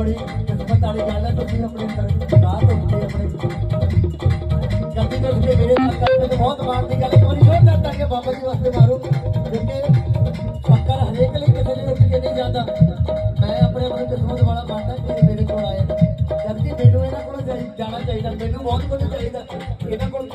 बड़ी किस्मत वाली गल है। तुसीं अपने राह तो उठे अपने गलती तो उठे मेरे नाल करते तो बहुत माण की गल। एक बार जोर कर तालियां बाबा जी वास्ते मारो, क्योंकि फक्कर हरेक लिए किसी लिए उठ के नहीं जाता। मैं अपने अपनी किस्मत वाला मानता कि मेरे को आए, जबकि मैनू इन्हां कोल जाना चाहिए। मैनू बहुत कुछ चाहिए, इन्हां कोल